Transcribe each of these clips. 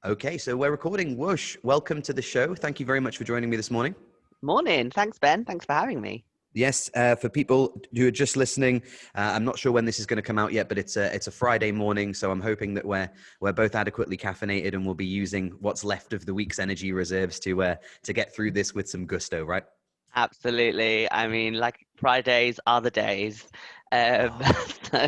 Okay, so we're recording. Woosh, welcome to the show. Thank you very much for joining me this morning. Morning. Thanks, Ben. Thanks for having me. Yes, for people who are just listening, I'm not sure when this is going to come out yet, but it's a Friday morning, so I'm hoping that we're both adequately caffeinated and we'll be using what's left of the week's energy reserves to get through this with some gusto, right? Absolutely. I mean, like Fridays are the days. Um, Oh, so,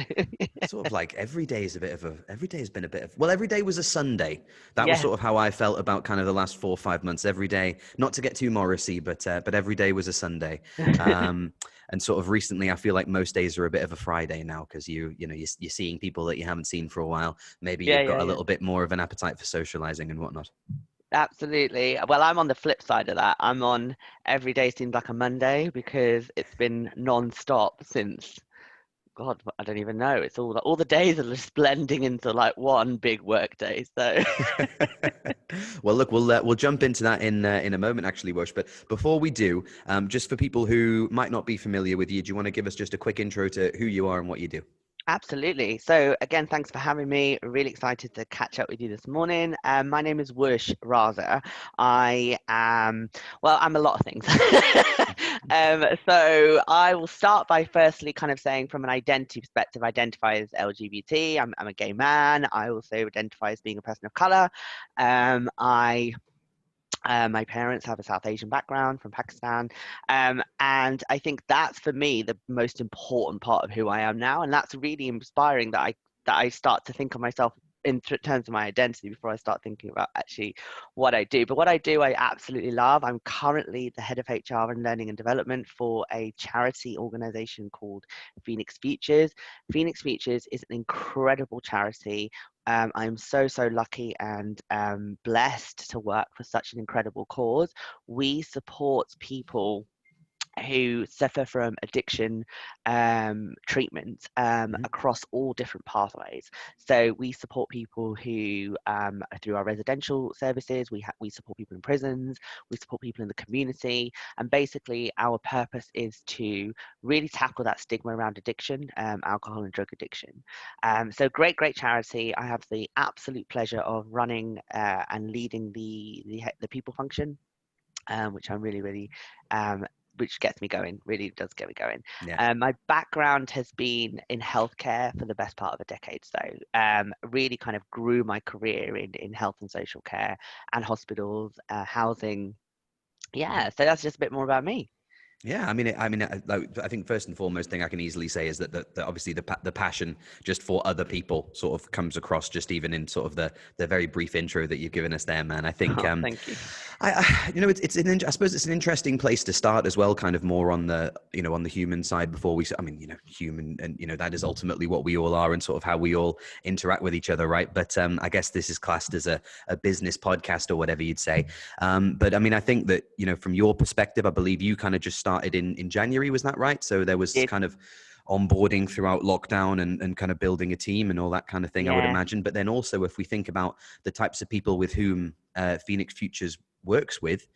sort of like every day has been a bit of, well, every day was a Sunday. That was yes, sort of how I felt about kind of the last 4 or 5 months. Every day, not to get too Morrissey, but every day was a Sunday. Um, and sort of recently, I feel like most days are a bit of a Friday now because you're seeing people that you haven't seen for a while. Maybe yeah, you've yeah, got a yeah. little bit more of an appetite for socializing and whatnot. Absolutely. Well, I'm on the flip side of that. I'm on every day seems like a Monday because it's been non-stop since, God, I don't even know. It's all the days are just blending into like one big work day. So, Well, look, we'll jump into that in a moment, actually, Wush. But before we do, just for people who might not be familiar with you, do you want to give us just a quick intro to who you are and what you do? absolutely. So again, thanks for having me. Really excited to catch up with you this morning. My name is Woosh Raza. I am, well, I'm a lot of things. So I will start by firstly kind of saying from an identity perspective, I identify as LGBT. I'm a gay man. I also identify as being a person of color. I my parents have a South Asian background from Pakistan. And I think that's for me the most important part of who I am now. And that's really inspiring that I start to think of myself in terms of my identity before I start thinking about actually what I do. But what I do, I absolutely love. I'm currently the head of HR and learning and development for a charity organization called Phoenix Futures. Phoenix Futures is an incredible charity. I'm so lucky and blessed to work for such an incredible cause. We support people who suffer from addiction treatment Mhm. across all different pathways. So we support people who, through our residential services, we support people in prisons, we support people in the community, and basically our purpose is to really tackle that stigma around addiction, alcohol and drug addiction. So great charity. I have the absolute pleasure of running and leading the people function, which I'm really which gets me going, really does get me going. Yeah. My background has been in healthcare for the best part of a decade. So really kind of grew my career in health and social care and hospitals, housing. Mhm. Yeah, so that's just a bit more about me. Yeah, I think first and foremost thing I can easily say is that obviously the passion just for other people sort of comes across just even in sort of the very brief intro that you've given us there, man. I think Oh, thank you. I suppose it's an interesting place to start as well, kind of more on the on the human side before human, and that is ultimately what we all are and sort of how we all interact with each other, right? But I guess this is classed as a business podcast or whatever you'd say. But I mean, I think that, from your perspective, I believe you kind of just started in January, was that right? So there was Did kind of onboarding throughout lockdown and kind of building a team and all that kind of thing, I would yeah. imagine. But then also, if we think about the types of people with whom Phoenix Futures works with,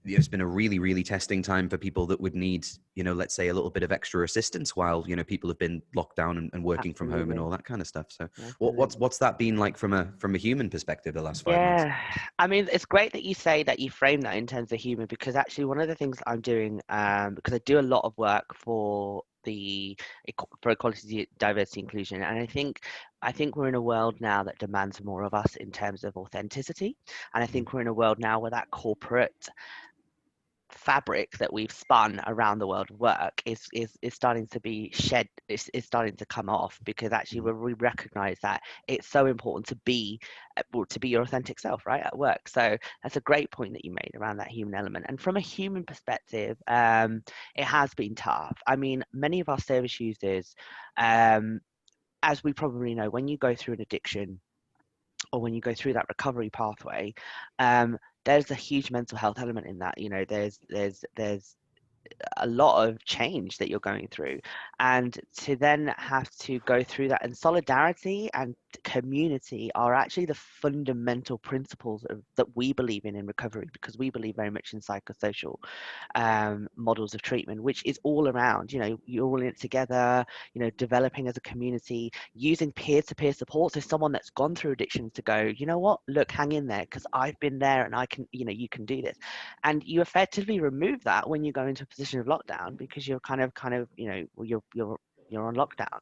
it's been a really testing time for people that would need, let's say a little bit of extra assistance while, people have been locked down and working from home and Absolutely. all that kind of stuff. So Absolutely. what's that been like from a human perspective the last 5 months? Yeah, I mean, it's great that you say that you frame that in terms of human, because actually one of the things I'm doing, because I do a lot of work for for equality, diversity, inclusion, and I think we're in a world now that demands more of us in terms of authenticity, and I Mhm. think we're in a world now where that corporate fabric that we've spun around the world of work is starting to be shed, is starting to come off, because actually Mhm. we recognize that it's so important to be your authentic self, right, at work. So that's a great point that you made around that human element. And from a human perspective, it has been tough. I mean, many of our service users, um, as we probably know, when you go through an addiction or when you go through that recovery pathway, um, there's a huge mental health element in that. There's a lot of change that you're going through, and to then have to go through that in solidarity and community are actually the fundamental principles that we believe in recovery, because we believe very much in psychosocial models of treatment, which is all around, you're all in it together, developing as a community, using peer-to-peer support. So someone that's gone through addiction to go, you know what, look, hang in there, because I've been there and I can, you can do this. And you effectively remove that when you go into a position of lockdown, because you're kind of, you're on lockdown.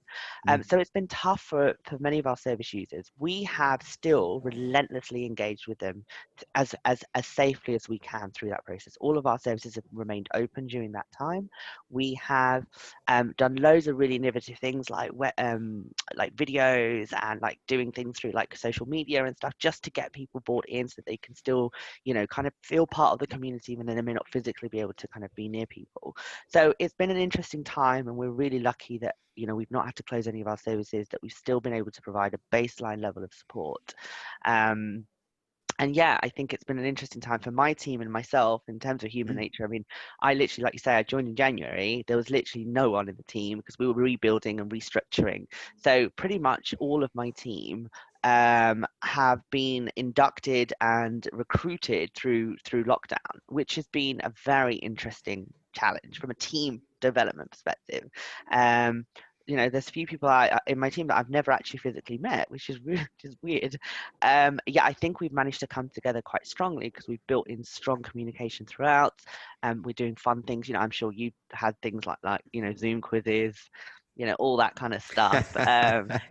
Mm. So it's been tough for many of our service users. We have still relentlessly engaged with them as safely as we can through that process. All of our services have remained open during that time. We have done loads of really innovative things like videos and like doing things through like social media and stuff, just to get people bought in so that they can still, kind of feel part of the community, even though they may not physically be able to kind of be near people. So it's been an interesting time, and we're really lucky that we've not had to close any of our services, that we've still been able to provide a baseline level of support. And yeah, I think it's been an interesting time for my team and myself in terms of human Mm. nature. I mean, I literally, like you say, I joined in January. There was literally no one in the team because we were rebuilding and restructuring. So pretty much all of my team have been inducted and recruited through lockdown, which has been a very interesting challenge from a team development perspective. Um, there's a few people in my team that I've never actually physically met, which is really just weird. Yeah, I think we've managed to come together quite strongly because we've built in strong communication throughout. We're doing fun things. I'm sure you had things like Zoom quizzes, all that kind of stuff,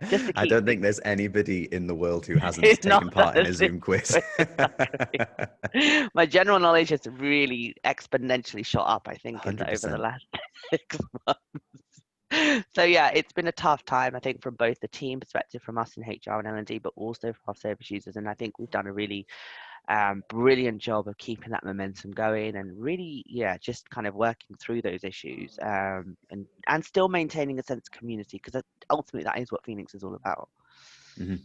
just to I keep don't think there's anybody in the world who hasn't it's not taken part in a a Zoom Zoom quiz. quiz, exactly. My general knowledge has really exponentially shot up, I think, over the 100%. last 6 months. So yeah, it's been a tough time, I think, from both the team perspective, from us in HR and L&D, but also for our service users. And I think we've done a really brilliant job of keeping that momentum going, and really, yeah, just kind of working through those issues, and still maintaining a sense of community, because ultimately that is what Phoenix is all about. Mhm.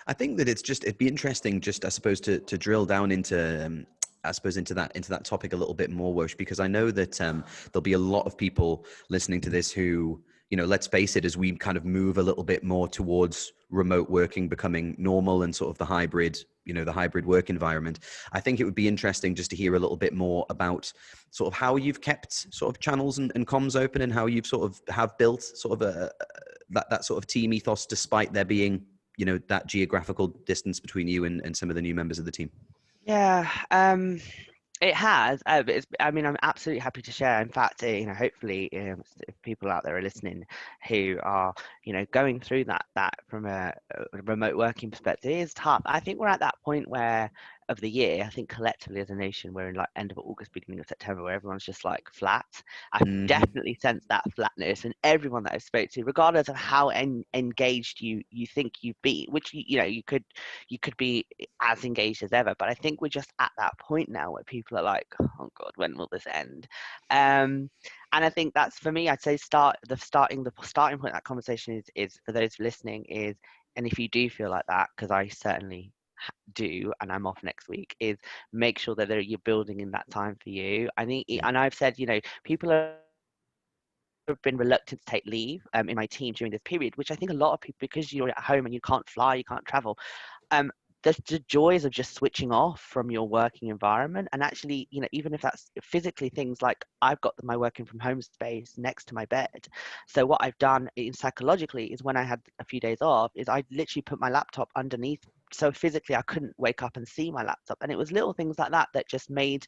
I think that it'd be interesting, just I suppose, to drill down into I suppose into that topic a little bit more, Wosh, because I know that there'll be a lot of people listening to this who, let's face it, as we kind of move a little bit more towards remote working becoming normal and sort of the hybrid work environment, I think it would be interesting just to hear a little bit more about sort of how you've kept sort of channels and comms open, and how you've sort of have built sort of that sort of team ethos, despite there being that geographical distance between you and some of the new members of the team. Yeah, it has. I mean, I'm absolutely happy to share. In fact, hopefully, if people out there are listening who are, going through that from a remote working perspective, it is tough. I think we're at that point where of the year, I think collectively as a nation, we're in like end of August, beginning of September, where everyone's just like flat. I've Mm-hmm. definitely sensed that flatness, and everyone that I've spoke to, regardless of how engaged you think you've been, which you could be as engaged as ever, but I think we're just at that point now where people are like, oh god, when will this end? And I think that's, for me, I'd say the starting point of that conversation is for those listening is, and if you do feel like that, because I certainly do, and I'm off next week, is make sure that you're building in that time for you. I think, Yeah. and I've said, people have been reluctant to take leave in my team during this period, which I think a lot of people, because you're at home and you can't fly, you can't travel, um, the joys of just switching off from your working environment. And actually, even if that's physically, things like I've got my working from home space next to my bed. So what I've done in psychologically is, when I had a few days off, is I literally put my laptop underneath, so physically I couldn't wake up and see my laptop. And it was little things like that that just made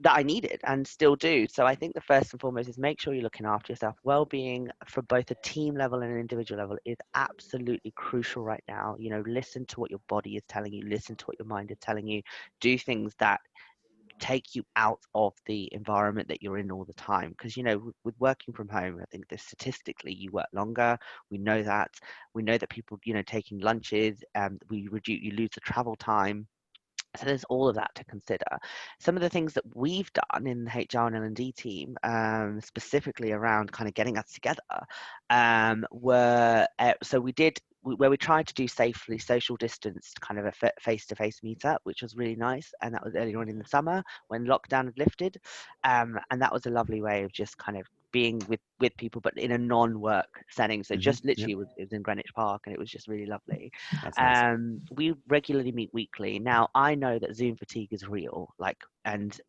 that I needed and still do. So I think the first and foremost is make sure you're looking after yourself. Well-being for both a team level and an individual level is absolutely crucial right now. Listen to what your body is telling you, listen to what your mind is telling you, do things that take you out of the environment that you're in all the time. Because with working from home, I think that statistically you work longer. We know that people, taking lunches, you lose the travel time. So there's all of that to consider. Some of the things that we've done in the HR and L&D team, specifically around kind of getting us together, were so we did where we tried to do safely social distanced kind of a face-to-face meetup, which was really nice, and that was earlier on in the summer when lockdown had lifted, and that was a lovely way of just kind of being with people, but in a non-work setting. So just Yep. literally it was in Greenwich Park, and it was just really lovely. That's nice. We regularly meet weekly. Now I know that Zoom fatigue is real, like, and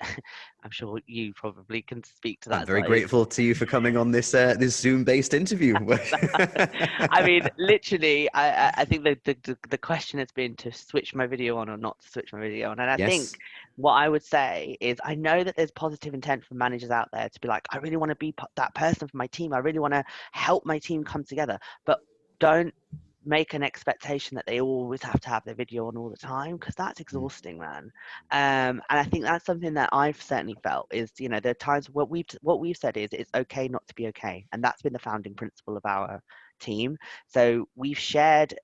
I'm sure you probably can speak to I'm that as very well. grateful to you for coming on this Zoom-based interview. I mean, literally, I think the question has been to switch my video on or not to switch my video on. And I think Yes. what I would say is I know that there's positive intent from managers out there to be like, I really want to be that person for my team. I really want to help my team come together. But don't make an expectation that they always have to have their video on all the time, because that's exhausting, man. And I think that's something that I've certainly felt is, you know, there are times what we've said is it's okay not to be okay, and that's been the founding principle of our team. So we've shared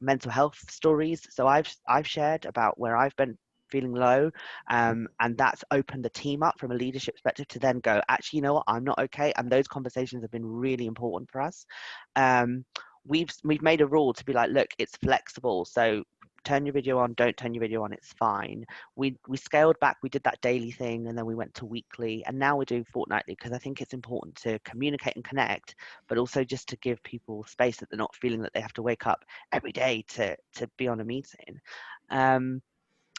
mental health stories. So I've shared about where I've been feeling low, and that's opened the team up from a leadership perspective to then go, actually, you know what, I'm not okay. And those conversations have been really important for us. We've made a rule to be like, look, it's flexible, so turn your video on, don't turn your video on, it's fine. We scaled back, we did that daily thing, and then we went to weekly, and now we're doing fortnightly, because I think it's important to communicate and connect, but also just to give people space that they're not feeling that they have to wake up every day to be on a meeting.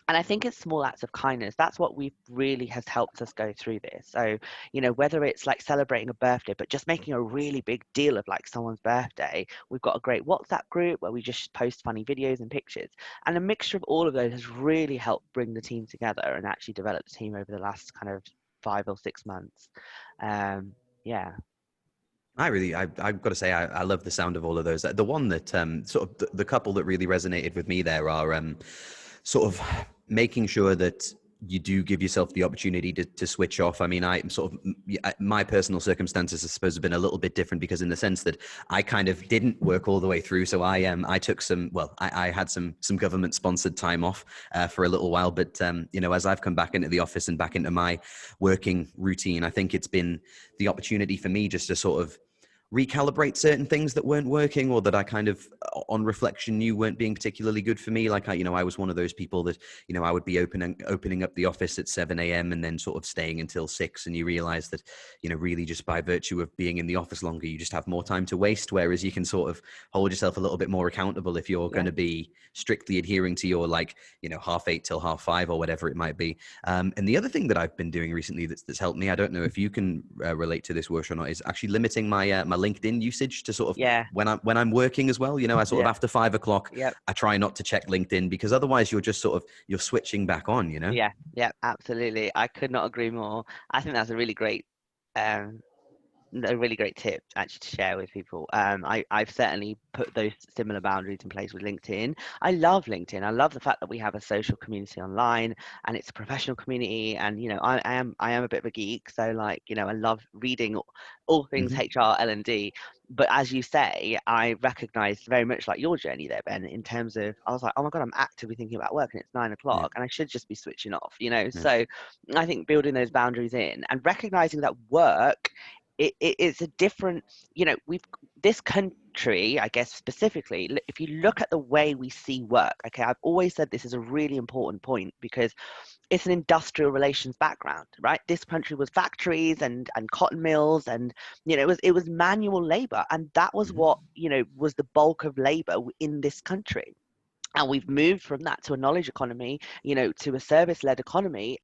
And I think it's small acts of kindness. That's what we really has helped us go through this. So, you know, whether it's like celebrating a birthday, but just making a really big deal of like someone's birthday, we've got a great WhatsApp group where we just post funny videos and pictures. And a mixture of all of those has really helped bring the team together and actually develop the team over the last kind of 5 or 6 months. Yeah. I've got to say, I love the sound of all of those. The one that sort of the couple that really resonated with me there are sort of making sure that you do give yourself the opportunity to switch off. I mean, I'm sort of, my personal circumstances, I suppose, have been a little bit different, because in the sense that I kind of didn't work all the way through. So I took I had some government sponsored time off for a little while. But, you know, as I've come back into the office and back into my working routine, I think it's been the opportunity for me just to sort of recalibrate certain things that weren't working, or that I kind of on reflection knew weren't being particularly good for me. Like I was one of those people that, you know, I would be opening up the office at 7 a.m. and then sort of staying until 6. And you realize that, you know, really just by virtue of being in the office longer, you just have more time to waste. Whereas you can sort of hold yourself a little bit more accountable if you're going to be strictly adhering to your, like, you know, 8:30 till 5:30 or whatever it might be. And the other thing that I've been doing recently that's helped me, I don't know if you can relate to this, Woosh, or not, is actually limiting my LinkedIn usage to sort of when I'm working as well. You know, I sort of after 5 o'clock, I try not to check LinkedIn, because otherwise you're just sort of, you're switching back on, you know? Yeah, absolutely. I could not agree more. I think that's um, a really great tip actually to share with people. I've certainly put those similar boundaries in place with LinkedIn. I love LinkedIn. I love the fact that we have a social community online, and it's a professional community. And, you know, I am a bit of a geek, so, like, you know, I love reading all things HR, L&D. But as you say, I recognized very much like your journey there, Ben, in terms of, I was like, oh my God, I'm actively thinking about work, and it's 9 o'clock, and I should just be switching off, you know? Yeah. So I think building those boundaries in and recognizing that work, it's a different, you know, this country, I guess specifically, if you look at the way we see work, okay, I've always said this is a really important point, because it's an industrial relations background, right? This country was factories and cotton mills, and, you know, it was manual labor, and that was what, you know, was the bulk of labor in this country. And we've moved from that to a knowledge economy, you know, to a service-led economy,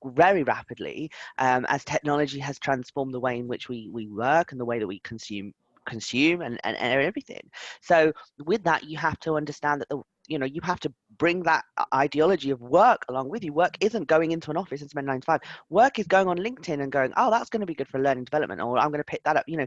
very rapidly, as technology has transformed the way in which we work and the way that we consume and everything. So with that, you have to understand that you know, you have to bring that ideology of work along with you. Work isn't going into an office and spend 9 to 5. Work is going on LinkedIn and going, oh, that's going to be good for learning development, or I'm going to pick that up. You know,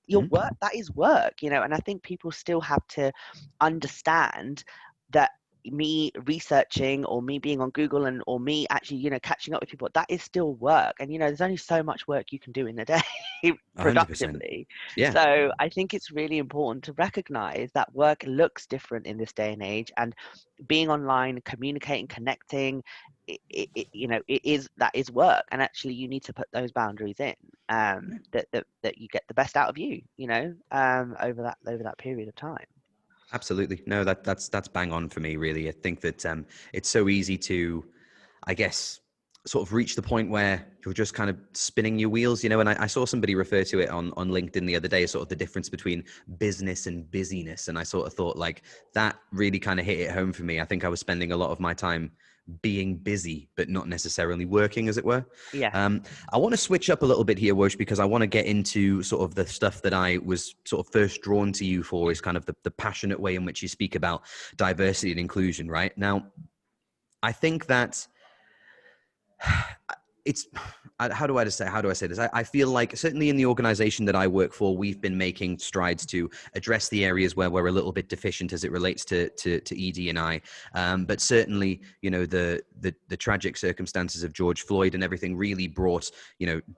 your work, that is work, you know. And I think people still have to understand that me researching, or me being on Google, or me actually, you know, catching up with people, that is still work. And, you know, there's only so much work you can do in a day 100%. productively. Yeah. So I think it's really important to recognize that work looks different in this day and age, and being online, communicating, connecting, you know, that is work. And actually you need to put those boundaries in, that you get the best out of you, you know, over that period of time. Absolutely. No, that's bang on for me, really. I think that it's so easy to, I guess, sort of reach the point where you're just kind of spinning your wheels, and I saw somebody refer to it on LinkedIn the other day, sort of the difference between business and busyness. And I sort of thought like that really kind of hit it home for me. I think I was spending a lot of my time being busy, but not necessarily working, as it were. Yeah. I want to switch up a little bit here, Woosh, because I want to get into sort of the stuff that I was sort of first drawn to you for, is kind of the passionate way in which you speak about diversity and inclusion, right? Now, I think that it's how do I say this? I feel like certainly in the organization that I work for, we've been making strides to address the areas where we're a little bit deficient as it relates to ED and I. But certainly, the tragic circumstances of George Floyd and everything really brought,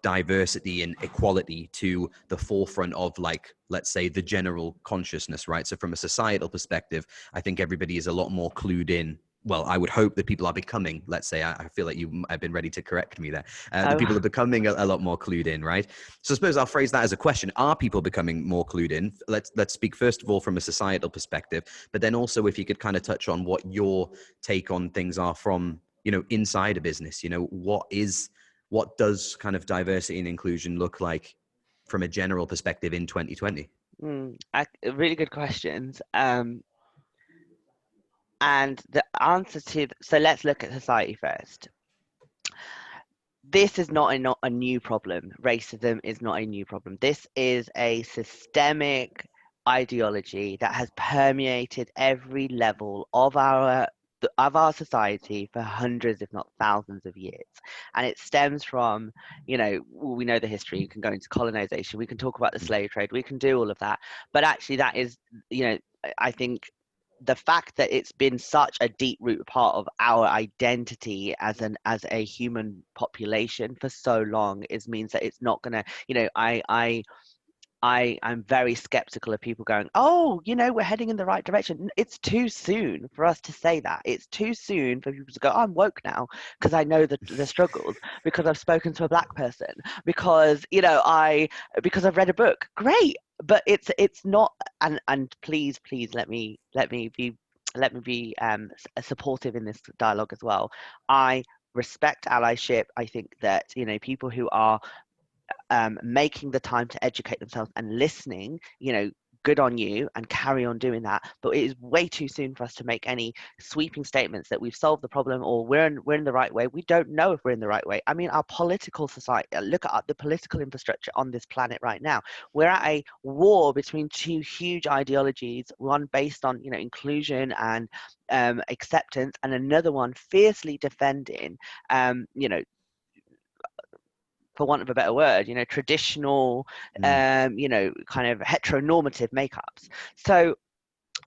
diversity and equality to the forefront of, like, let's say, the general consciousness, right? So from a societal perspective, I think everybody is a lot more clued in. Well, I would hope that people are becoming, let's say, I feel like you have been ready to correct me there. The people Oh, are becoming a lot more clued in, right? So I suppose I'll phrase that as a question. Are people becoming more clued in? Let's speak first of all from a societal perspective, but then also if you could kind of touch on what your take on things are from, inside a business, what does kind of diversity and inclusion look like from a general perspective in 2020? really good questions. And the answer to, so let's look at society first. This is not a new problem. Racism is not a new problem. This is a systemic ideology that has permeated every level of our society for hundreds, if not thousands of years. And it stems from, we know the history. You can go into colonization. We can talk about the slave trade. We can do all of that. But actually that is, I think the fact that it's been such a deep root part of our identity as a human population for so long means that it's not gonna, I'm very skeptical of people going, oh, we're heading in the right direction. It's too soon for us to say that. It's too soon for people to go, oh, I'm woke now because I know the struggles, because I've spoken to a black person, because because I've read a book. Great, but it's not. And please let me be supportive in this dialogue as well. I respect allyship. I think that people who are making the time to educate themselves and listening, good on you, and carry on doing that. But it is way too soon for us to make any sweeping statements that we've solved the problem or we're in the right way. We don't know if we're in the right way. I mean, our political society, look at the political infrastructure on this planet right now. We're at a war between two huge ideologies, one based on, inclusion and acceptance, and another one fiercely defending, for want of a better word, traditional, kind of heteronormative makeups. So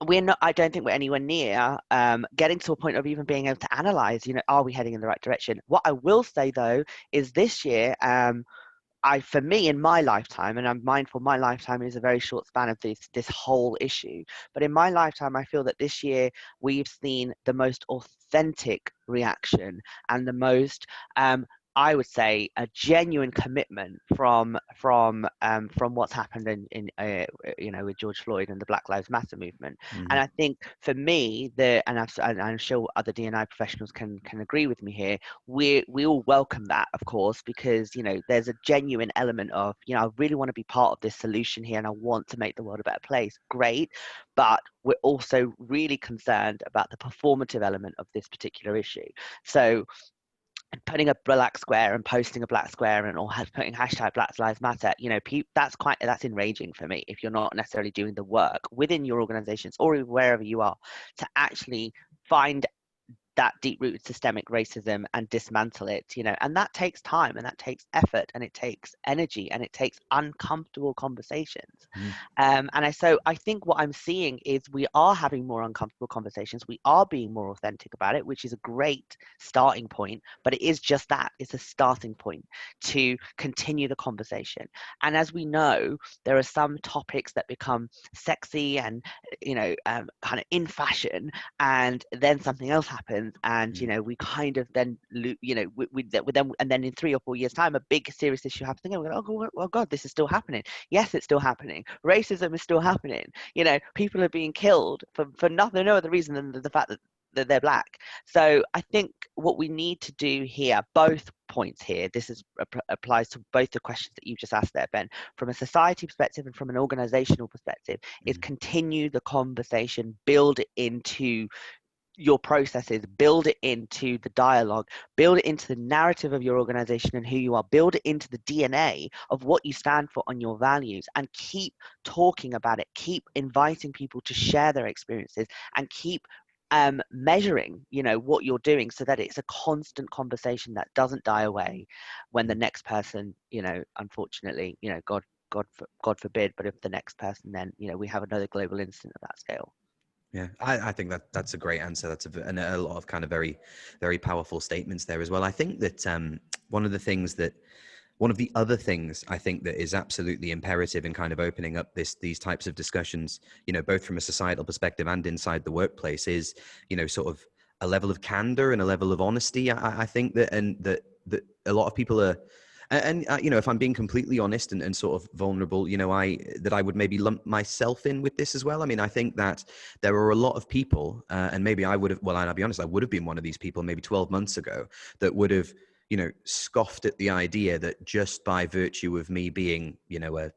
I don't think we're anywhere near getting to a point of even being able to analyze, are we heading in the right direction? What I will say though, is this year, for me, in my lifetime, and I'm mindful my lifetime is a very short span of this whole issue, but in my lifetime, I feel that this year we've seen the most authentic reaction and the most, I would say, a genuine commitment from what's happened in with George Floyd and the Black Lives Matter movement. Mm-hmm. And I think for me, and I'm sure other D&I professionals can agree with me here, we all welcome that, of course, because there's a genuine element of I really want to be part of this solution here and I want to make the world a better place. Great, but we're also really concerned about the performative element of this particular issue. So putting a black square and posting a black square and or putting hashtag Black Lives Matter, that's enraging for me if you're not necessarily doing the work within your organizations or wherever you are to actually find that deep-rooted systemic racism and dismantle it, and that takes time and that takes effort and it takes energy and it takes uncomfortable conversations. So I think what I'm seeing is we are having more uncomfortable conversations. We are being more authentic about it, which is a great starting point, but it is just that. It's a starting point to continue the conversation. And as we know, there are some topics that become sexy and, kind of in fashion, and then something else happens and we kind of then and then in 3 or 4 years time a big serious issue happens again. We're like, oh god, this is still happening. Yes, it's still happening. Racism is still happening. People are being killed for nothing, no other reason than the fact that they're black. So I think what we need to do here, both points here. This is applies to both the questions that you just asked there, Ben, from a society perspective and from an organizational perspective, is continue the conversation, build it into your processes, build it into the dialogue, build it into the narrative of your organization and who you are, build it into the DNA of what you stand for and your values, and keep talking about it, keep inviting people to share their experiences, and keep measuring, what you're doing, so that it's a constant conversation that doesn't die away when the next person, unfortunately, God forbid, but if the next person, then, we have another global incident of that scale. Yeah, I think that's a great answer. That's a lot of kind of very, very powerful statements there as well. I think that one of the other things I think that is absolutely imperative in kind of opening up these types of discussions, both from a societal perspective and inside the workplace, is, sort of a level of candor and a level of honesty. I think that, and that a lot of people are, and if I'm being completely honest and sort of vulnerable, I would maybe lump myself in with this as well. I mean, I think that there are a lot of people, and maybe I would have, well, I'll be honest, I would have been one of these people maybe 12 months ago that would have, scoffed at the idea that just by virtue of me being, a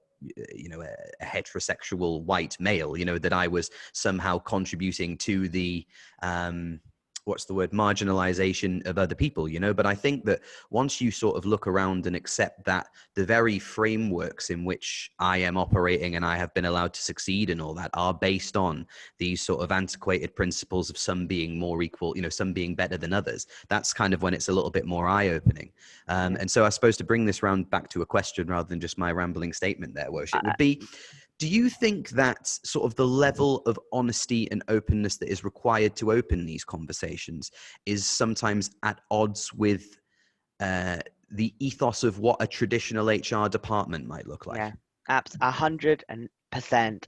heterosexual white male, that I was somehow contributing to the, what's the word, marginalization of other people, but I think that once you sort of look around and accept that the very frameworks in which I am operating and I have been allowed to succeed and all that are based on these sort of antiquated principles of some being more equal, some being better than others, that's kind of when it's a little bit more eye-opening. And so I suppose to bring this round back to a question rather than just my rambling statement there, Woosh, it would be, do you think that sort of the level of honesty and openness that is required to open these conversations is sometimes at odds with the ethos of what a traditional HR department might look like? Yeah, 100%.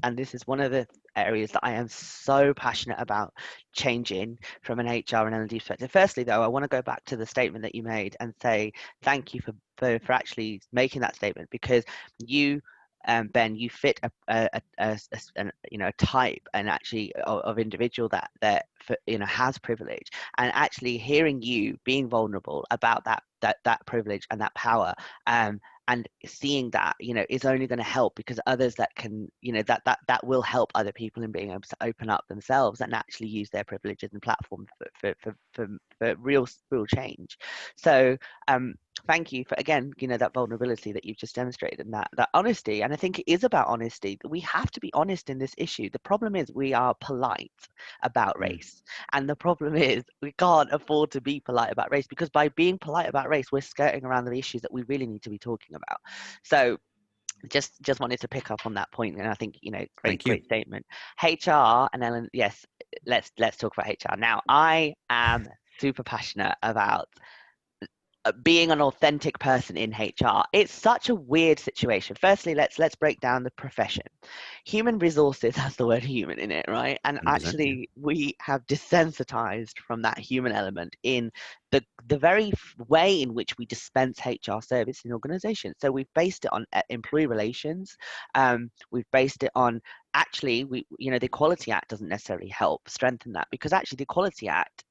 And this is one of the areas that I am so passionate about changing from an HR and L&D perspective. Firstly, though, I want to go back to the statement that you made and say thank you for actually making that statement, because you, Ben, you fit a type and actually of individual that has privilege, and actually hearing you being vulnerable about that privilege and that power, and seeing that is only going to help, because others that can that will help other people in being able to open up themselves and actually use their privileges and platform for real change. So thank you for, again, that vulnerability that you've just demonstrated, and that honesty. And I think it is about honesty. We have to be honest in this issue. The problem is we are polite about race, and the problem is we can't afford to be polite about race, because by being polite about race, we're skirting around the issues that we really need to be talking about. So just wanted to pick up on that point, and I think great statement. HR and Ellen, yes, let's talk about HR now. I am super passionate about being an authentic person in HR. It's such a weird situation. Firstly, let's break down the profession. Human resources has the word human in it, right? And actually, we have desensitized from that human element in the very way in which we dispense HR service in organizations. So we've based it on employee relations. We've based it on, actually, the Equality Act doesn't necessarily help strengthen that, because actually the Equality Act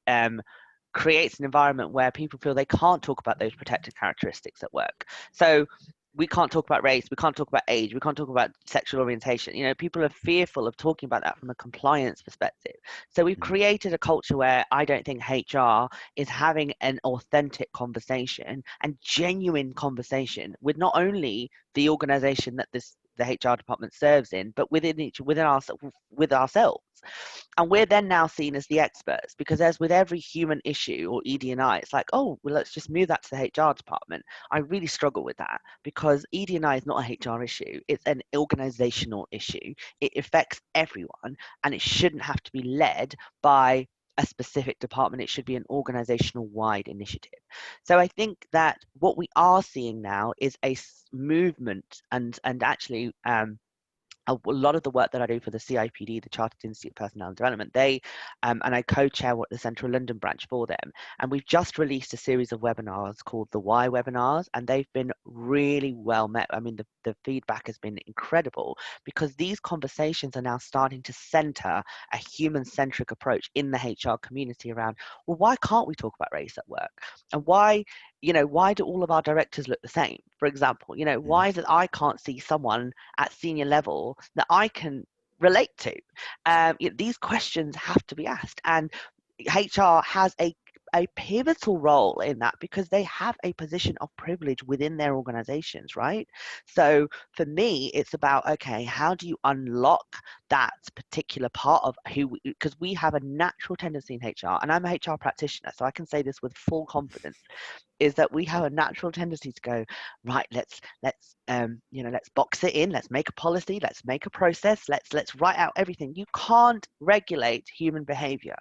creates an environment where people feel they can't talk about those protected characteristics at work. So we can't talk about race, we can't talk about age, we can't talk about sexual orientation. People are fearful of talking about that from a compliance perspective. So we've created a culture where I don't think HR is having an authentic conversation and genuine conversation with not only the organization that the HR department serves in, but with ourselves. And we're then now seen as the experts, because as with every human issue or ED&I, it's like, oh, well, let's just move that to the HR department. I really struggle with that, because ED&I is not a HR issue. It's an organizational issue. It affects everyone, and it shouldn't have to be led by a specific department. It should be an organizational wide initiative. So I think that what we are seeing now is a movement and actually a lot of the work that I do for the CIPD, the Chartered Institute of Personnel and Development, they and I co-chair what the Central London branch for them, and we've just released a series of webinars called the Why webinars, and they've been really well met. I mean, the feedback has been incredible, because these conversations are now starting to center a human-centric approach in the HR community around, well, why can't we talk about race at work, and why, why do all of our directors look the same? For example, Mm, why is it I can't see someone at senior level that I can relate to? These questions have to be asked, and HR has a pivotal role in that, because they have a position of privilege within their organizations, right? So for me, it's about, okay, how do you unlock that particular part of because we have a natural tendency in HR, and I'm a HR practitioner, so I can say this with full confidence, is that we have a natural tendency to go, right, let's box it in, let's make a policy, let's make a process, let's write out everything. You can't regulate human behavior.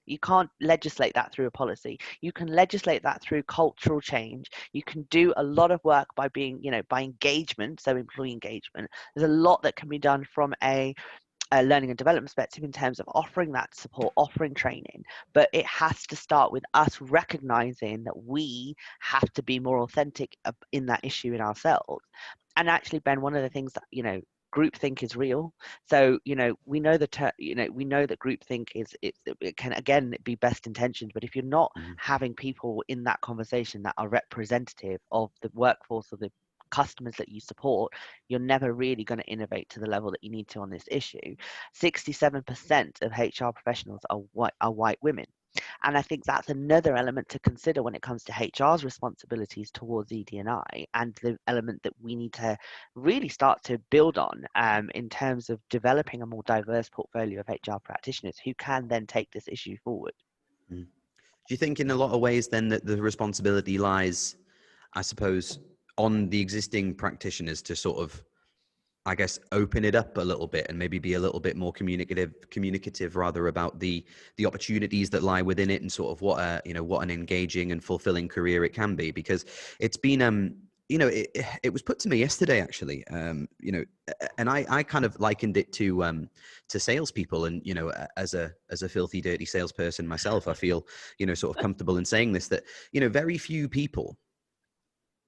You can't legislate that through a policy. You can legislate that through cultural change. You can do a lot of work by being, by engagement, so employee engagement. There's a lot that can be done from a learning and development perspective in terms of offering that support, offering training, but it has to start with us recognizing that we have to be more authentic in that issue in ourselves. And actually, Ben, one of the things that, groupthink is real. So, we know we know that groupthink it can again be best intentioned, but if you're not mm, having people in that conversation that are representative of the workforce or the customers that you support, you're never really going to innovate to the level that you need to on this issue. 67% of HR professionals are white women. And I think that's another element to consider when it comes to HR's responsibilities towards ED&I, and the element that we need to really start to build on in terms of developing a more diverse portfolio of HR practitioners who can then take this issue forward. mm. Do you think in a lot of ways then that the responsibility lies, I suppose, on the existing practitioners to sort of, I guess, open it up a little bit and maybe be a little bit more communicative rather about the opportunities that lie within it, and sort of what what an engaging and fulfilling career it can be? Because it's been it was put to me yesterday actually, and I kind of likened it to salespeople, and as a filthy dirty salesperson myself, I feel sort of comfortable in saying this, that very few people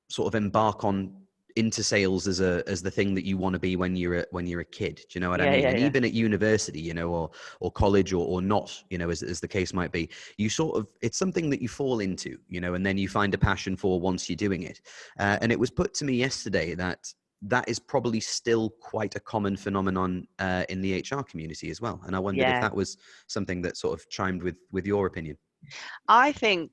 sort of embark on into sales as the thing that you want to be when you're a kid. Do you know what I Yeah, mean? yeah, And yeah. even at university, or college, or not, as the case might be, you sort of, it's something that you fall into, and then you find a passion for once you're doing it. And it was put to me yesterday that that is probably still quite a common phenomenon in the HR community as well. And I wondered if Yeah. that was something that sort of chimed with your opinion. I think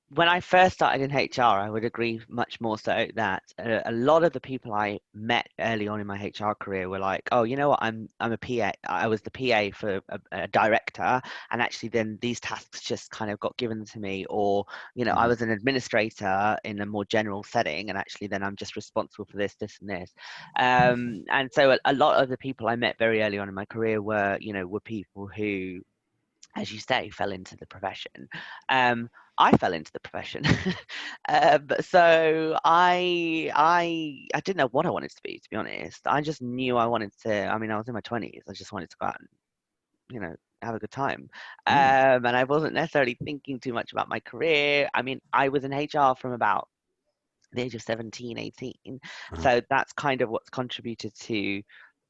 when I first started in HR, I would agree much more so that a lot of the people I met early on in my HR career were like, "Oh, you know what? I'm a PA. I was the PA for a director, and actually then these tasks just kind of got given to me, or I Hmm. was an administrator in a more general setting, and actually then I'm just responsible for this, and this." And so a lot of the people I met very early on in my career were people who, as you say, fell into the profession. I fell into the profession, so I didn't know what I wanted to be honest. I just knew I wanted to. I mean, I was in my 20s. I just wanted to go out and have a good time, Mm. and I wasn't necessarily thinking too much about my career. I mean, I was in HR from about the age of 17, 18, Uh-huh. so that's kind of what's contributed to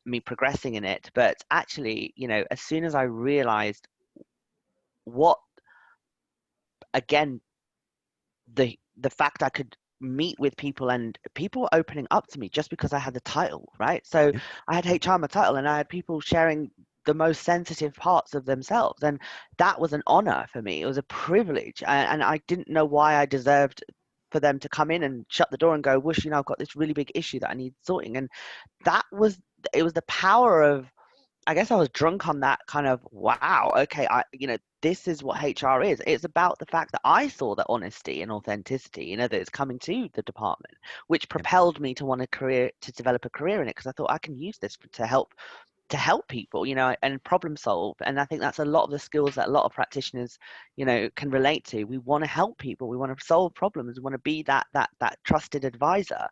me progressing in it. But actually, as soon as I realized what, again, the fact I could meet with people, and people opening up to me just because I had the title, right? So Yeah. I had HR in my title, and I had people sharing the most sensitive parts of themselves, and that was an honor for me. It was a privilege, and I didn't know why I deserved for them to come in and shut the door and go, "Whoosh, I've got this really big issue that I need sorting." And that was it was the power of, I guess I was drunk on that kind of, wow, okay, this is what HR is. It's about the fact that I saw the honesty and authenticity, that it's coming to the department, which Yeah. propelled me to want to develop a career in it, because I thought I can use this to help people, and problem solve. And I think that's a lot of the skills that a lot of practitioners, can relate to. We want to help people. We want to solve problems. We want to be that trusted advisor.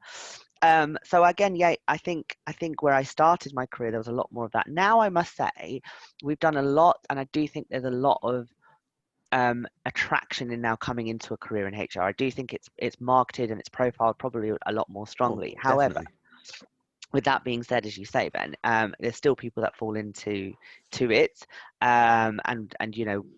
So again, yeah, I think where I started my career, there was a lot more of that. Now I must say, we've done a lot, and I do think there's a lot of attraction in now coming into a career in HR. I do think it's marketed and it's profiled probably a lot more Oh, strongly. However, definitely. with that being said, as you say, Ben, there's still people that fall into it, and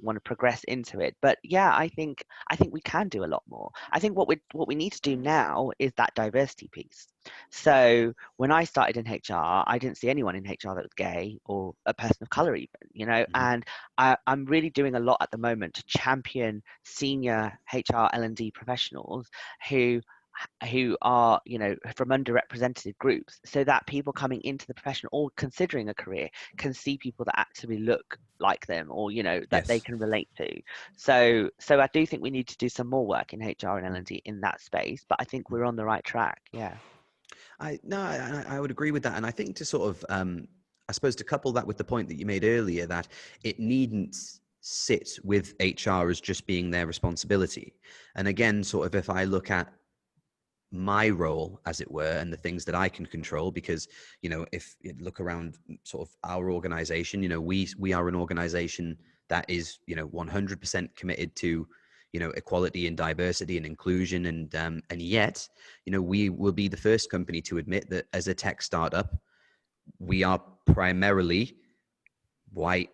want to progress into it. But yeah, I think we can do a lot more. I think what we need to do now is that diversity piece. So when I started in HR, I didn't see anyone in HR that was gay or a person of color even, Hmm. and I'm really doing a lot at the moment to champion senior HR L&D professionals who are from underrepresented groups, so that people coming into the profession or considering a career can see people that actually look like them, or that they Yes. can relate to. So I do think we need to do some more work in HR and L&D in that space, but I think we're on the right track. Yeah. I would agree with that, and I think to sort of I suppose to couple that with the point that you made earlier, that it needn't sit with HR as just being their responsibility. And again, sort of if I look at my role, as it were, and the things that I can control, because if you look around sort of our organization, we are an organization that is 100% committed to equality and diversity and inclusion, and yet we will be the first company to admit that as a tech startup, we are primarily white,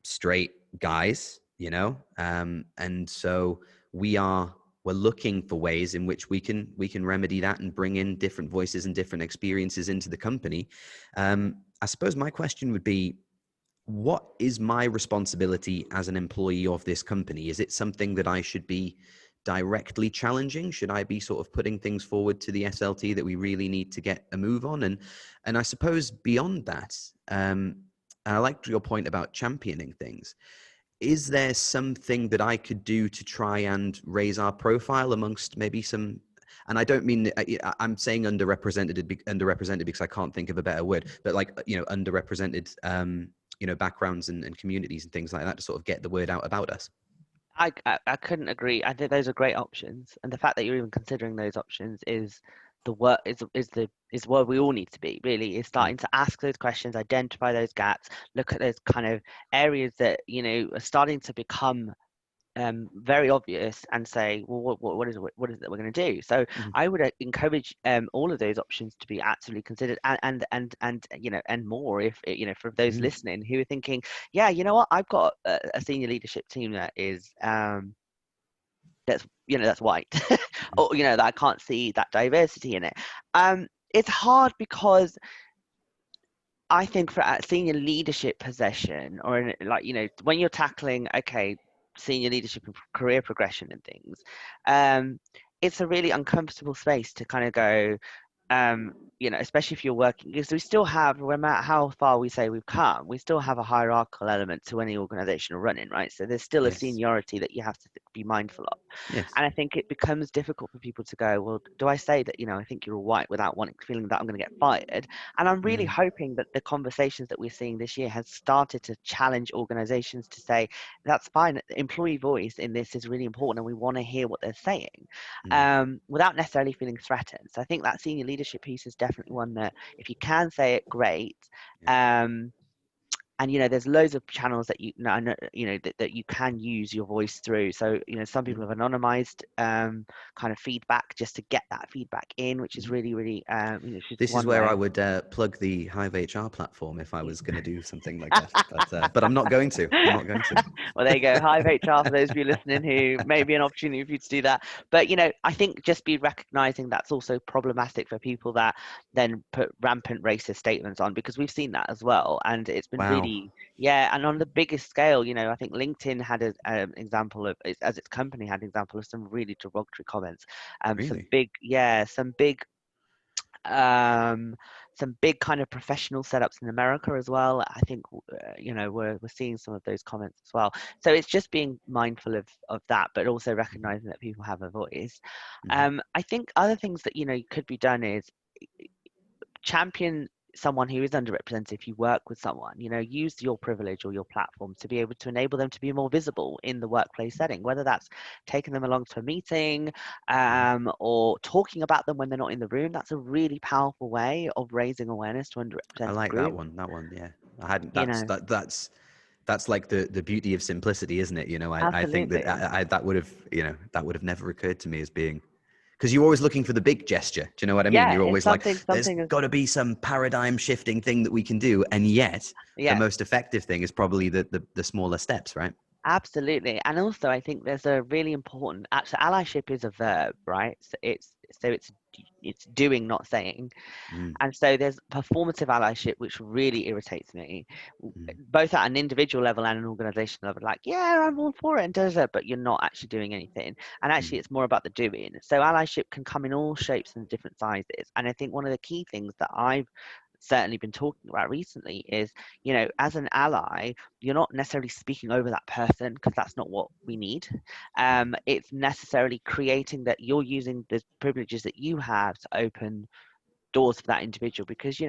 straight guys, and so we're looking for ways in which we can remedy that and bring in different voices and different experiences into the company. I suppose my question would be, what is my responsibility as an employee of this company? Is it something that I should be directly challenging? Should I be sort of putting things forward to the SLT that we really need to get a move on? And I suppose beyond that, I liked your point about championing things. Is there something that I could do to try and raise our profile amongst maybe some, and I don't mean, I'm saying underrepresented because I can't think of a better word, but like, underrepresented, backgrounds and communities and things like that, to sort of get the word out about us. I couldn't agree. I think those are great options, and the fact that you're even considering those options is the work is where we all need to be. Really, is Mm. starting to ask those questions, identify those gaps, look at those kind of areas that are starting to become very obvious, and say, well, what is it we're going to do? So Mhm. I would encourage all of those options to be actively considered, and more, if for those Mhm. listening who are thinking, yeah, you know what, I've got a senior leadership team that is that's white, Mhm. or that I can't see that diversity in it. It's hard because I think for a senior leadership position, or like when you're tackling, okay, senior leadership and career progression and things, it's a really uncomfortable space to kind of go, especially if you're working, because we still have, no matter how far we say we've come, we still have a hierarchical element to any organizational running, right? So there's still a Yes. seniority that you have to be mindful of. Yes. And I think it becomes difficult for people to go, well, do I say that, I think you're all white, without feeling that I'm going to get fired? And I'm really Mm. hoping that the conversations that we're seeing this year has started to challenge organizations to say, that's fine. Employee voice in this is really important, and we want to hear what they're saying, Mm. without necessarily feeling threatened. So I think that senior leadership piece is definitely one that, if you can say it, great. Yeah. Um, and there's loads of channels that that you can use your voice through. So some Mhm. people have anonymized kind of feedback, just to get that feedback in, which is Mhm. really, really it's just This is one where I way. would plug the Hive HR platform if I was going to do something like that. But I'm not going to. I'm not going to. Well, there you go. Hive HR, for those of you listening, who may be an opportunity for you to do that. But I think just be recognizing that's also problematic for people that then put rampant racist statements on, because we've seen that as well, and it's been Wow. really, yeah. And on the biggest scale, I think LinkedIn had an example of, as its company had an example of some really derogatory comments. Some Really? big, yeah, um some big kind of professional setups in America as well. I think we're seeing some of those comments as well. So it's just being mindful of that, but also recognizing that people have a voice. Mhm. I think other things that could be done is champion someone who is underrepresented, if you work with someone, use your privilege or your platform to be able to enable them to be more visible in the workplace setting, whether that's taking them along to a meeting, or talking about them when they're not in the room. That's a really powerful way of raising awareness to I underrepresented like that groups. one. That one, yeah. I hadn't. You know, That's like the beauty of simplicity, isn't it? I think that absolutely. that would have that would have never occurred to me as being, because you're always looking for the big gesture. Do you know what I mean? Yeah, You're it's always like, there's something. got to be some paradigm shifting thing that we can do, and yet the Yeah. most effective thing is probably the smaller steps, right? Absolutely. And also I think there's a really important, actually allyship is a verb, right? So it's doing, not saying. Mm, And so there's performative allyship, which really irritates me, mm, both at an individual level and an organization level. Like, yeah, I'm all for it and does it, but you're not actually doing anything. And actually, mm, it's more about the doing. So allyship can come in all shapes and different sizes. And I think one of the key things that I've certainly been talking about recently is, as an ally, you're not necessarily speaking over that person, because that's not what we need. mm, It's necessarily creating that you're using the privileges that you have to open doors for that individual, because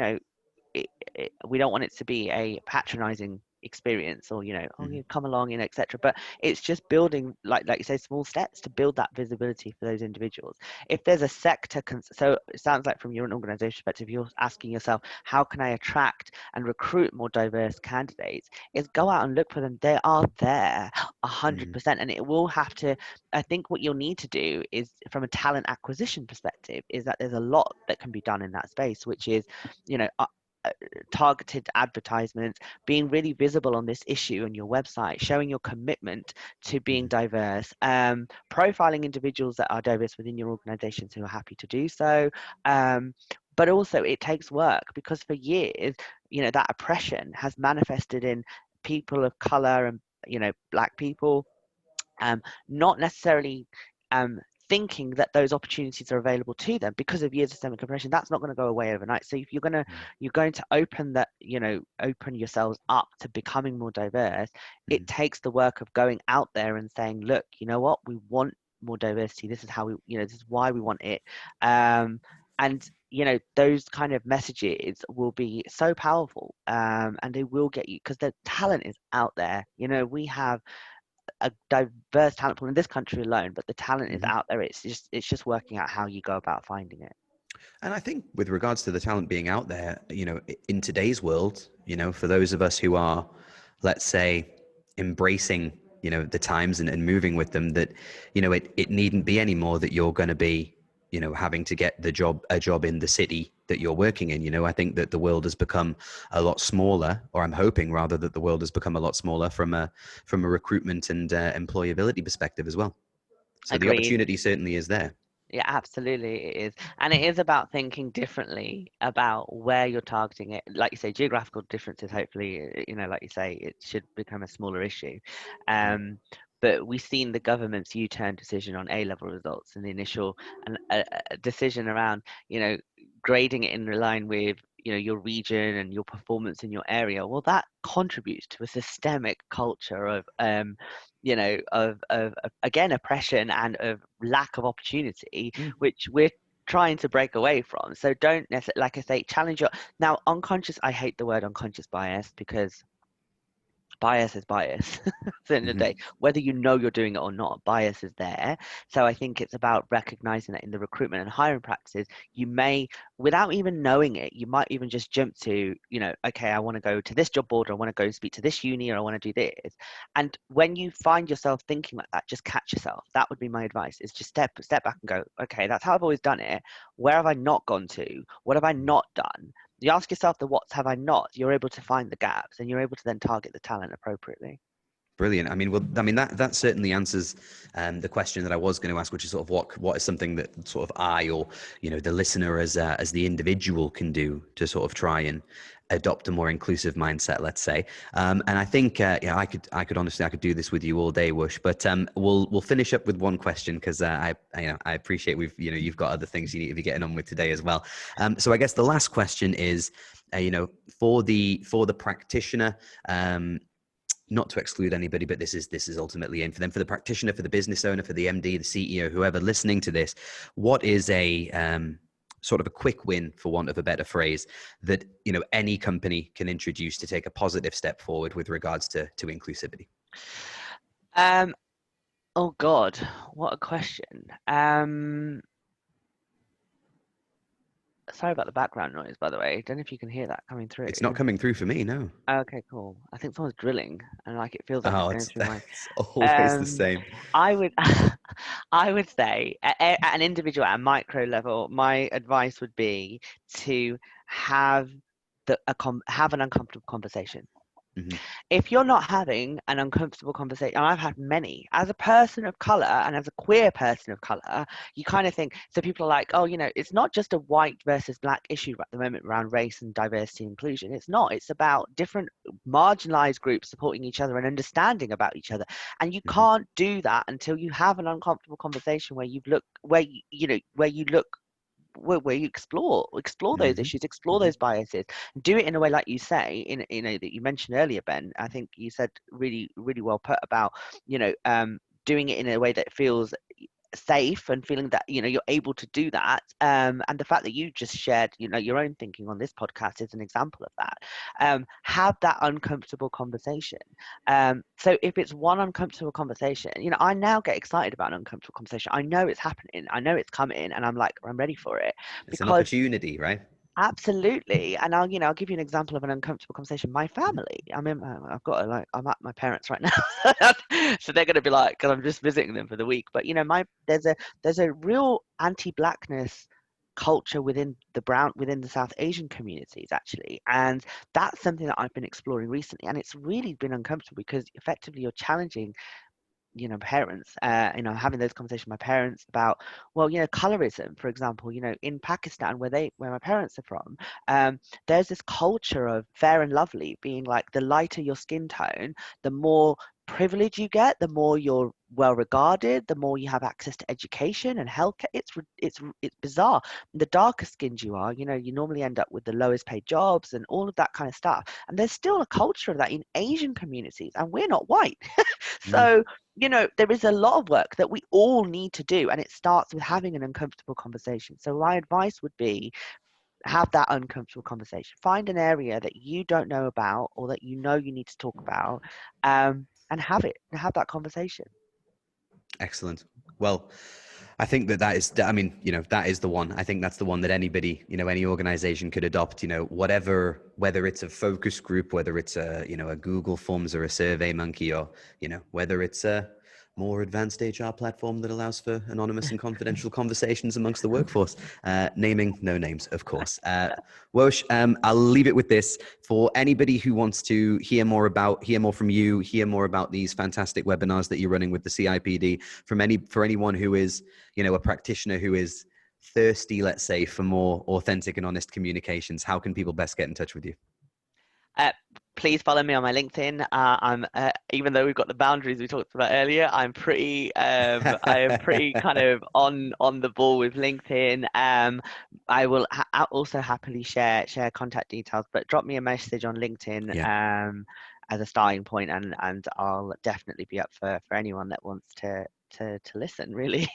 we don't want it to be a patronizing experience, or oh, mm, you come along, etc. But it's just building, like you say, small steps to build that visibility for those individuals. If there's a sector so it sounds like from your organization perspective, you're asking yourself, how can I attract and recruit more diverse candidates? Is go out and look for them. They are there, mm, 100%. And it will have to, I think what you'll need to do is, from a talent acquisition perspective, is that there's a lot that can be done in that space, which is, you know, uh, targeted advertisements, being really visible on this issue on your website, showing your commitment to being mm, diverse, profiling individuals that are diverse within your organizations who are happy to do so. But also it takes work, because for years, that oppression has manifested in people of color and, black people, um, not necessarily um, thinking that those opportunities are available to them because of years of systemic oppression. That's not going to go away overnight. So if you're going to open that, open yourselves up to becoming more diverse, it mm, takes the work of going out there and saying, look, you know what, we want more diversity. This is how we, this is why we want it. And those kind of messages will be so powerful, and they will get you, because the talent is out there. We have a diverse talent pool in this country alone, but the talent is mm. out there. It's just working out how you go about finding it. And I think with regards to the talent being out there, in today's world, for those of us who are, let's say, embracing, the times and moving with them, that, it needn't be anymore that you're going to be, having to get a job in the city that you're working in. I think that the world has become a lot smaller, or I'm hoping rather that the world has become a lot smaller from a recruitment and employability perspective as well. So the Agreed. opportunity certainly is there. Yeah, absolutely, it is. And it is about thinking differently about where you're targeting it. Like you say, geographical differences, hopefully, like you say, it should become a smaller issue. Mm, Um, but we've seen the government's U-turn decision on A-level results, and the initial and a decision around, grading it in line with, your region and your performance in your area. Well, that contributes to a systemic culture of again, oppression and of lack of opportunity, mm, which we're trying to break away from. So don't necessarily, like I say, challenge your, now unconscious, I hate the word unconscious bias, because bias is bias at the end of the day, mhm, whether you know you're doing it or not, bias is there. So I think it's about recognizing that in the recruitment and hiring practices, you may, without even knowing it, you might even just jump to, okay, I want to go to this job board, or I want to go speak to this uni, or I want to do this. And when you find yourself thinking like that, just catch yourself. That would be my advice, is just step back and go, okay, that's how I've always done it. Where have I not gone to? What have I mm. not done? You ask yourself the what's have I not, you're able to find the gaps, and you're able to then target the talent appropriately. Brilliant. I mean, that certainly answers the question that I was going to ask, which is sort of what is something that sort of I, or the listener as the individual, can do to sort of try and adopt a more inclusive mindset, let's say. And I think I could honestly, I could do this with you all day, Woosh. But we'll finish up with one question, because I appreciate you've got other things you need to be getting on with today as well. So I guess the last question is, for the practitioner. Not to exclude anybody, but this is ultimately in for them, for the practitioner, for the business owner, for the MD, the CEO, whoever listening to this. What is sort of a quick win, for want of a better phrase, that, you know, any company can introduce to take a positive step forward with regards to inclusivity? Oh God, what a question. Sorry about the background noise, by the way. Don't know if you can hear that coming through. It's not coming through for me, no. Okay, cool. I think someone's drilling, and like it feels like it's Oh, going through my. it's always the Um, same. I would, I would say at an individual, at a micro level, my advice would be to have have an uncomfortable conversation. Hmm. If you're not having an uncomfortable conversation, and I've had many, as a person of color and as a queer person of color, you kind of think, so people are like, oh, you know, it's not just a white versus black issue at the moment around race and diversity and inclusion. It's not. It's about different marginalized groups supporting each other and understanding about each other. And you Hmm. can't do that until you have an uncomfortable conversation where you look, where you look, where you explore those Hmm. issues, explore Hmm. those biases, do it in a way like you say, in that you mentioned earlier, Ben. I think you said really, really well put about, doing it in a way that feels safe and feeling that you're able to do that, and the fact that you just shared your own thinking on this podcast is an example of that. Have that uncomfortable conversation. So if it's one uncomfortable conversation, I now get excited about an uncomfortable conversation. I know it's happening, I know it's coming, and I'm like, I'm ready for it. It's an Because opportunity, right? absolutely. And I'll give you an example of an uncomfortable conversation. My family, I mean, I've got I'm at my parents right now. So they're going to be like, because I'm just visiting them for the week. But, there's a real anti-blackness culture within the South Asian communities, actually. And that's something that I've been exploring recently. And it's really been uncomfortable because effectively you're challenging parents, having those conversations with my parents about, well, colorism, for example, in Pakistan, where my parents are from, there's this culture of fair and lovely being like, the lighter your skin tone, the more privilege you get, the more you're well regarded, the more you have access to education and healthcare. It's bizarre. The darker skinned you are, you normally end up with the lowest paid jobs and all of that kind of stuff. And there's still a culture of that in Asian communities, and we're not white. Mm. So there is a lot of work that we all need to do, and it starts with having an uncomfortable conversation. So my advice would be, have that uncomfortable conversation. Find an area that you don't know about or that you need to talk about, and have that conversation. Excellent. Well, I think that is, I mean, that is the one. I think that's the one that anybody, any organization could adopt, whether it's a focus group, whether it's a Google Forms or a Survey Monkey, or, whether it's a more advanced HR platform that allows for anonymous and confidential conversations amongst the workforce. Naming no names, of course. Woosh, I'll leave it with this. For anybody who wants to hear more from you, hear more about these fantastic webinars that you're running with the CIPD, for anyone who is, a practitioner who is thirsty, let's say, for more authentic and honest communications, how can people best get in touch with you? Please follow me on my LinkedIn. I'm even though we've got the boundaries we talked about earlier, I am pretty kind of on the ball with LinkedIn. I will also happily share contact details, but drop me a message on LinkedIn, Yeah. as a starting point, and I'll definitely be up for anyone that wants to listen, really.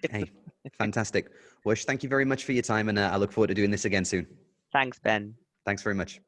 Hey, fantastic. Woosh, thank you very much for your time, and I look forward to doing this again soon. Thanks, Ben. Thanks very much.